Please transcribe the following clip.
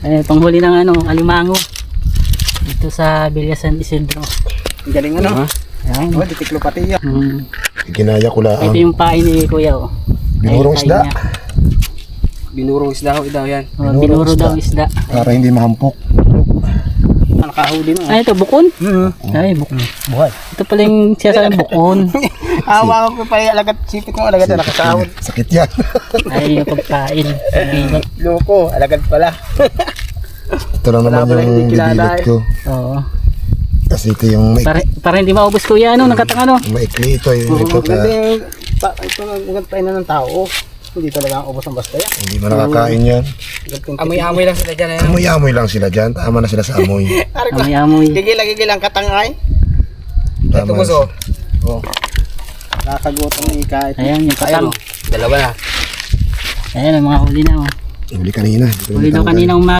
Panghuli ng alimango. Dito sa Villa San Isidro. Galing Ayan. Ditiklo pati yan. Ginaya ko lang. Ito yung pain ni Kuya. Binurong Ayun, isda. pain niya. Binurong isda daw yan. Binuro daw isda. Para hindi mahampok. Nakahuli na. Ito bukon. Ay, bukon. Buhay. Ito pala yung sinasabi bukon. Awa ko pa yung alagat. Sipit mo alagat na nakasahod. Sakit yan. Ay, yung pagkain. Bigot. Loko, alagad pala. Ito lang naman Wala pala, yung hindi kilala bibilot ko. Oo. Kasi ito yung Para hindi maubos Kuya, nakatang maikli ito. Ito Maganda yung maganda pa ng tao. Hindi talaga ang ubos ng basta yan. hindi mo nakakain yan. Amoy-amoy lang sila dyan. Amoy-amoy lang sila dyan. Tama na sila sa amoy. Amoy-amoy. Gigil ang katangay. Ito Tama gusto. Oh. Nakakagutom ni kahit. Ayan, yung katang. Dalawa na. Ayan, ang mga huli na. Huli kanina. Huli daw kanina